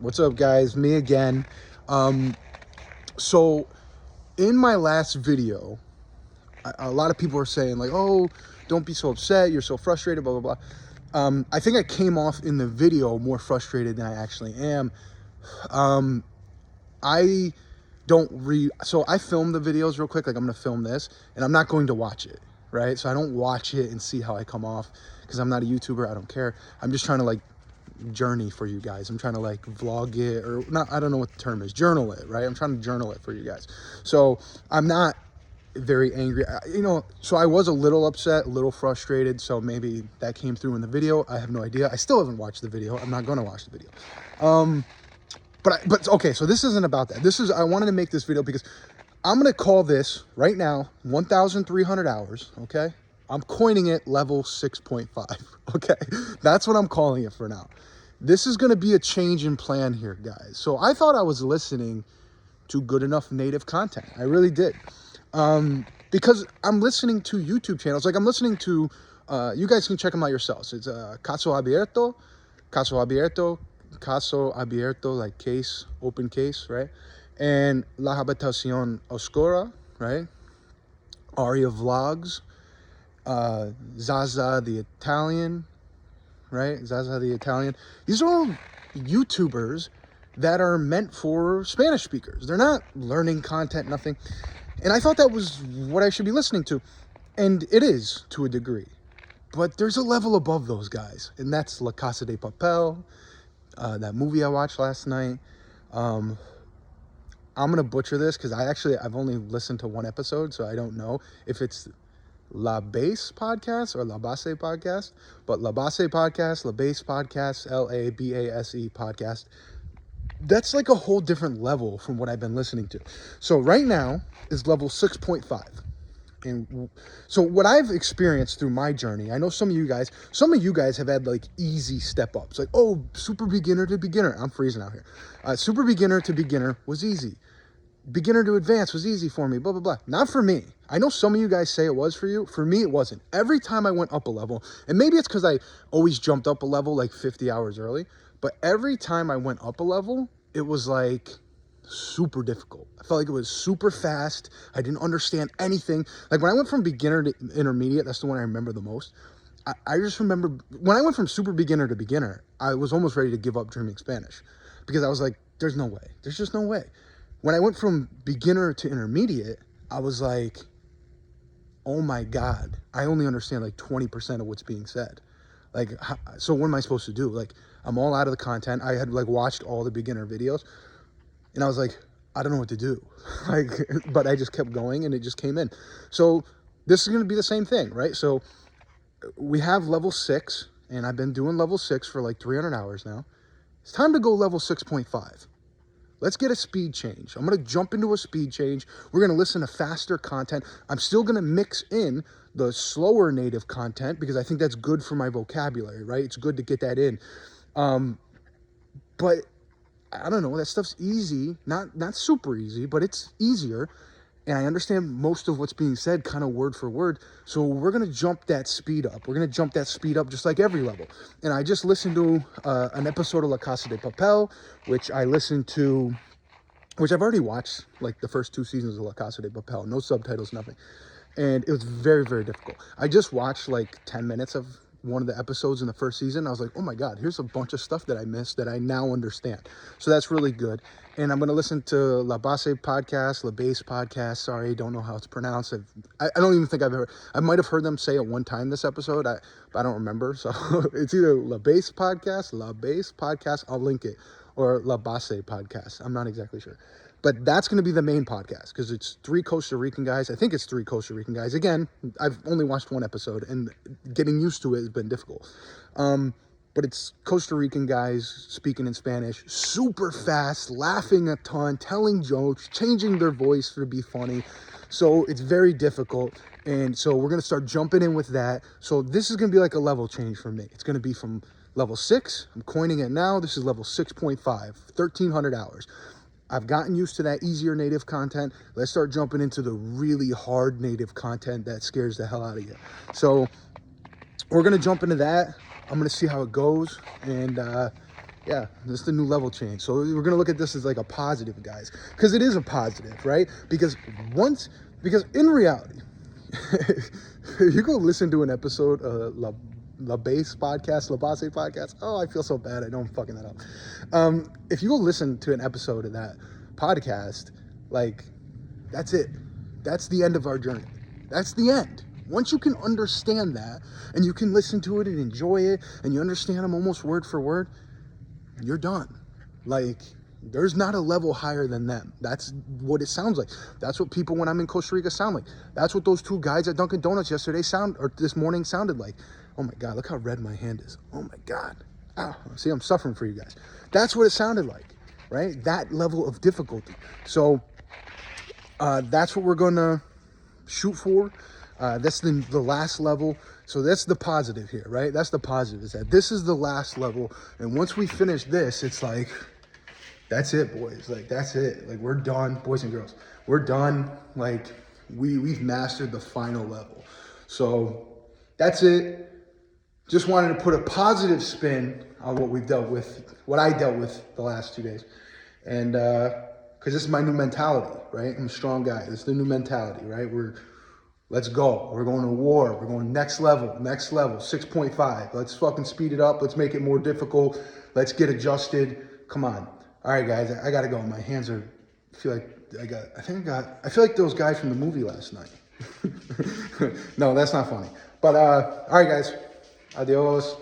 What's up, guys? Me again. So in my last video, a lot of people are saying like, "Oh, don't be so upset. You're so frustrated." Blah blah blah. I think I came off in the video more frustrated than I actually am. I don't read. So I film the videos real quick. Like I'm gonna film this, and I'm not going to watch it, right? So I don't watch it and see how I come off because I'm not a YouTuber. I don't care. I'm just trying to like journey for you guys. I'm trying to like vlog it or not. I don't know what the term is. Journal it, right? I'm trying to journal it for you guys. So I'm not very angry, so I was a little upset, a little frustrated. So maybe that came through in the video. I have no idea. I still haven't watched the video. I'm not going to watch the video. But okay, so this isn't about that. I wanted to make this video because I'm going to call this right now 1,300 hours, okay? I'm coining it level 6.5, okay? That's what I'm calling it for now. This is going to be a change in plan here, guys. So I thought I was listening to good enough native content. I really did. Because I'm listening to YouTube channels. Like I'm listening to, you guys can check them out yourselves. It's Caso Abierto, like case, open case, right? And La Habitación Oscura, right? Aria Vlogs, Zaza the Italian, right? Zaza the Italian. These are all YouTubers that are meant for Spanish speakers. They're not learning content, nothing. And I thought that was what I should be listening to. And it is to a degree. But there's a level above those guys. And that's La Casa de Papel, that movie I watched last night. I'm going to butcher this because I've only listened to one episode, so I don't know if it's La Base Podcast or La Base Podcast. But La Base Podcast, La Base Podcast, LABASE Podcast. That's like a whole different level from what I've been listening to. So right now is level 6.5. And so what I've experienced through my journey, I know some of you guys have had like easy step ups, like, oh, super beginner to beginner. I'm freezing out here. Super beginner to beginner was easy. Beginner to advanced was easy for me, blah, blah, blah. Not for me. I know some of you guys say it was for you. For me, it wasn't. Every time I went up a level, and maybe it's because I always jumped up a level like 50 hours early, but every time I went up a level, it was like super difficult. I felt like it was super fast. I didn't understand anything. Like when I went from beginner to intermediate, that's the one I remember the most. I just remember when I went from super beginner to beginner, I was almost ready to give up dreaming Spanish because I was like, there's no way. There's just no way. When I went from beginner to intermediate, I was like, oh my God, I only understand like 20% of what's being said. Like, so what am I supposed to do? Like, I'm all out of the content. I had like watched all the beginner videos and I was like, I don't know what to do. Like, but I just kept going and it just came in. So this is going to be the same thing, right? So we have level 6 and I've been doing level 6 for like 300 hours now. It's time to go level 6.5. Let's get a speed change. I'm going to jump into a speed change. We're going to listen to faster content. I'm still going to mix in the slower native content because I think that's good for my vocabulary, right? It's good to get that in. But I don't know, that stuff's easy. Not super easy, but it's easier. And I understand most of what's being said kind of word for word. So we're going to jump that speed up. We're going to jump that speed up just like every level. And I just listened to an episode of La Casa de Papel, which I've already watched, like the first 2 seasons of La Casa de Papel. No subtitles, nothing. And it was very, very difficult. I just watched like 10 minutes of one of the episodes in the first season. I was like, oh my God, here's a bunch of stuff that I missed that I now understand. So that's really good. And I'm going to listen to La Base Podcast, La Base Podcast. Sorry, don't know how it's pronounced. I don't even think I might have heard them say it one time this episode. But I don't remember. So it's either La Base Podcast. I'll link it. Or La Base Podcast. I'm not exactly sure. But that's going to be the main podcast because it's 3 Costa Rican guys. I think it's 3 Costa Rican guys. Again, I've only watched one episode and getting used to it has been difficult. But it's Costa Rican guys speaking in Spanish, super fast, laughing a ton, telling jokes, changing their voice to be funny. So it's very difficult. And so we're going to start jumping in with that. So this is going to be like a level change for me. It's going to be from level 6. I'm coining it now. This is level 6.5, 1,300 hours. I've gotten used to that easier native content. Let's start jumping into the really hard native content that scares the hell out of you. So we're going to jump into that. I'm going to see how it goes. And Yeah, this is the new level change. So we're gonna look at this as like a positive, guys, because it is a positive, right? Because in reality, if you go listen to an episode of La Base podcast, La Base podcast. Oh, I feel so bad. I know I'm fucking that up. If you go listen to an episode of that podcast, like, that's it. That's the end of our journey. That's the end. Once you can understand that and you can listen to it and enjoy it and you understand them almost word for word, you're done. Like, there's not a level higher than them. That's what it sounds like. That's what people when I'm in Costa Rica sound like. That's what those two guys at Dunkin' Donuts this morning sounded like. Oh my God, look how red my hand is. Oh my God. Ah, see, I'm suffering for you guys. That's what it sounded like, right? That level of difficulty. So that's what we're gonna shoot for. That's the last level. So that's the positive here, right? That's the positive, is that this is the last level. And once we finish this, it's like, that's it, boys. Like, that's it. Like, we're done, boys and girls. We're done. Like, we've mastered the final level. So that's it. Just wanted to put a positive spin on what we've dealt with, what I dealt with the last 2 days. And because this is my new mentality, right? I'm a strong guy. This is the new mentality, right? Let's go. We're going to war. We're going next level, 6.5. Let's fucking speed it up. Let's make it more difficult. Let's get adjusted. Come on. All right, guys, I got to go. My hands are, I feel like those guys from the movie last night. No, that's not funny. But, all right, guys, adios.